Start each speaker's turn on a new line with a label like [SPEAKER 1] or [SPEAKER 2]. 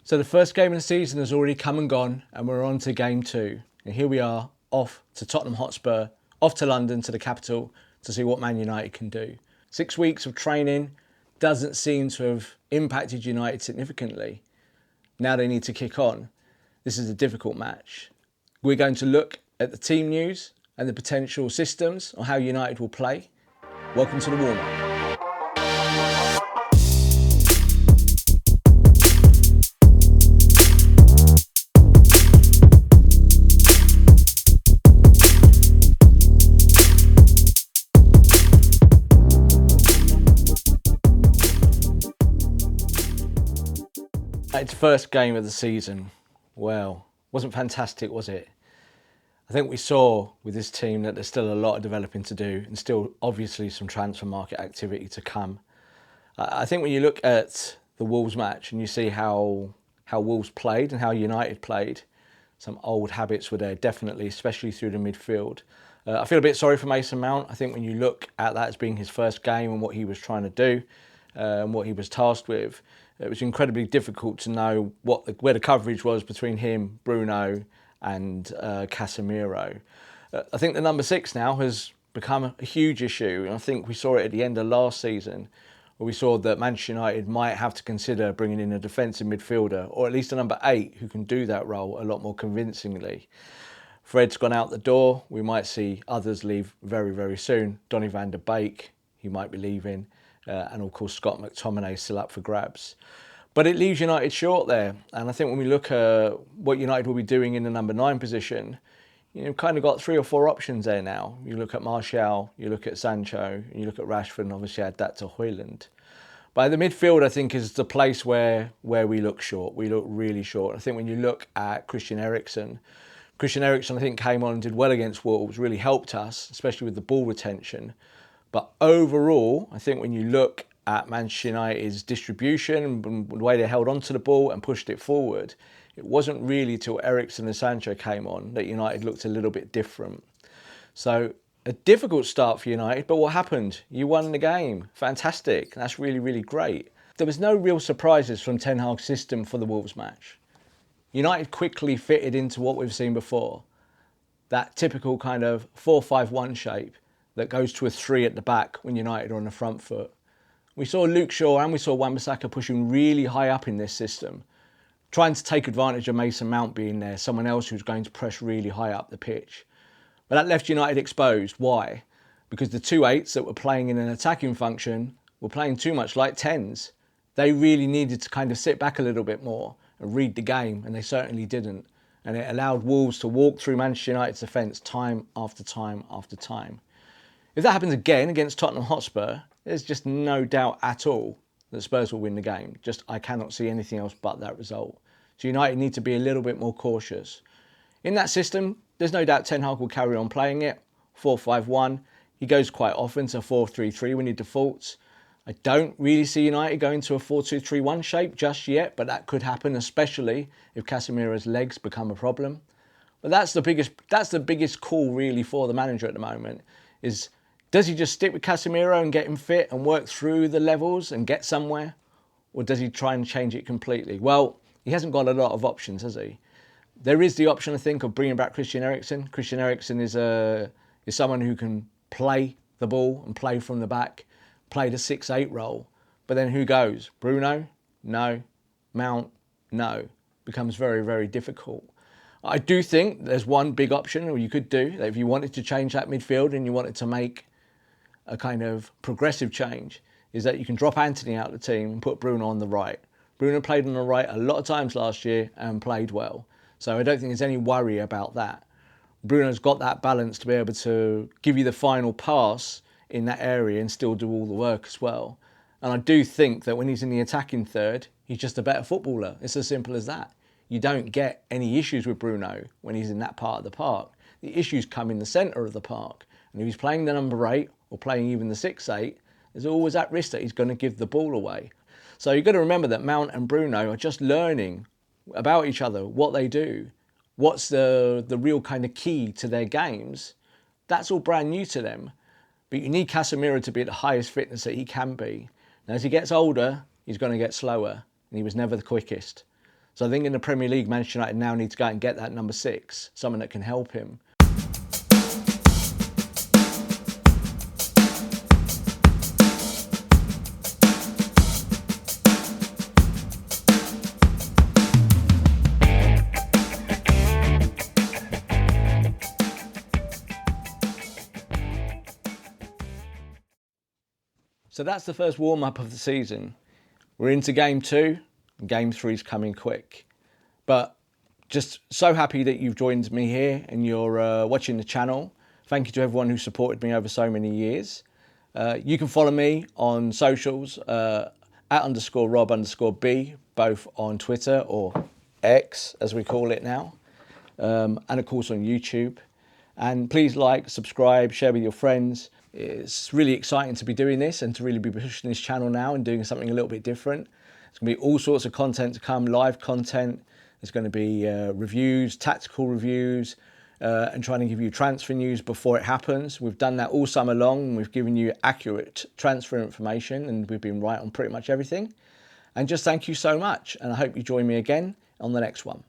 [SPEAKER 1] So the first game of the season has already come and gone, and we're on to game two. And here we are, off to Tottenham Hotspur, off to London, to the capital, to see what Man United can do. 6 weeks of training doesn't seem to have impacted United significantly. Now they need to kick on. This is a difficult match. We're going to look at the team news and the potential systems on how United will play. Welcome to the warm-up. Its first game of the season, well, wasn't fantastic, was it? I think we saw with this team that there's still a lot of developing to do and still obviously some transfer market activity to come. I think when you look at the Wolves match and you see how Wolves played and how United played, some old habits were there definitely, especially through the midfield. I feel a bit sorry for Mason Mount. I think when you look at that as being his first game and what he was trying to do and what he was tasked with, it was incredibly difficult to know where the coverage was between him, Bruno and Casemiro. I think the number 6 now has become a huge issue, and I think we saw it at the end of last season, where we saw that Manchester United might have to consider bringing in a defensive midfielder, or at least a number 8 who can do that role a lot more convincingly. Fred's gone out the door. We might see others leave very, very soon. Donny van der Beek, he might be leaving. And of course Scott McTominay still up for grabs. But it leaves United short there. And I think when we look at what United will be doing in the number 9 position, you've kind of got 3 or 4 options there now. You look at Martial, you look at Sancho, and you look at Rashford, and obviously add that to Højlund. But the midfield, I think, is the place where we look short. We look really short. I think when you look at Christian Eriksen, I think came on and did well against Wolves, really helped us, especially with the ball retention. But overall, I think when you look at Manchester United's distribution and the way they held onto the ball and pushed it forward, it wasn't really till Eriksen and Sancho came on that United looked a little bit different. So a difficult start for United, but what happened? You won the game. Fantastic. That's really, really great. There was no real surprises from Ten Hag's system for the Wolves match. United quickly fitted into what we've seen before. That typical kind of 4-5-1 shape that goes to a 3 at the back when United are on the front foot. We saw Luke Shaw and we saw Wan-Bissaka pushing really high up in this system, trying to take advantage of Mason Mount being there, someone else who's going to press really high up the pitch. But that left United exposed. Why? Because the 2-8s that were playing in an attacking function were playing too much like 10s. They really needed to kind of sit back a little bit more and read the game, and they certainly didn't. And it allowed Wolves to walk through Manchester United's defence time after time after time. If that happens again against Tottenham Hotspur, there's just no doubt at all that Spurs will win the game. I cannot see anything else but that result. So United need to be a little bit more cautious. In that system, there's no doubt Ten Hag will carry on playing it. 4-5-1. He goes quite often to 4-3-3 when he defaults. I don't really see United going to a 4-2-3-1 shape just yet, but that could happen, especially if Casemiro's legs become a problem. But that's the biggest call really for the manager at the moment, is does he just stick with Casemiro and get him fit and work through the levels and get somewhere? Or does he try and change it completely? Well, he hasn't got a lot of options, has he? There is the option, I think, of bringing back Christian Eriksen. Christian Eriksen is someone who can play the ball and play from the back, play the 6-8 role. But then who goes? Bruno? No. Mount? No. Becomes very, very difficult. I do think there's one big option, or you could do, that if you wanted to change that midfield and you wanted to make a kind of progressive change, is that you can drop Anthony out of the team and put Bruno on the right. Bruno played on the right a lot of times last year and played well. So I don't think there's any worry about that. Bruno's got that balance to be able to give you the final pass in that area and still do all the work as well. And I do think that when he's in the attacking third, he's just a better footballer. It's as simple as that. You don't get any issues with Bruno when he's in that part of the park. The issues come in the centre of the park. And if he's playing the number 8 or playing even the 6-8, there's always that risk that he's going to give the ball away. So you've got to remember that Mount and Bruno are just learning about each other, what they do, what's the real kind of key to their games. That's all brand new to them. But you need Casemiro to be at the highest fitness that he can be. Now, as he gets older, he's going to get slower, and he was never the quickest. So I think in the Premier League, Manchester United now need to go out and get that number 6, someone that can help him. So that's the first warm-up of the season. We're into game 2, and game 3 is coming quick. But just so happy that you've joined me here and you're watching the channel. Thank you to everyone who supported me over so many years. You can follow me on socials, @_Rob_B, both on Twitter, or X as we call it now, and of course on YouTube. And please like, subscribe, share with your friends. It's really exciting to be doing this and to really be pushing this channel now and doing something a little bit different. There's going to be all sorts of content to come, live content. There's going to be reviews, tactical reviews, and trying to give you transfer news before it happens. We've done that all summer long, and we've given you accurate transfer information, and we've been right on pretty much everything. And just thank you so much, and I hope you join me again on the next one.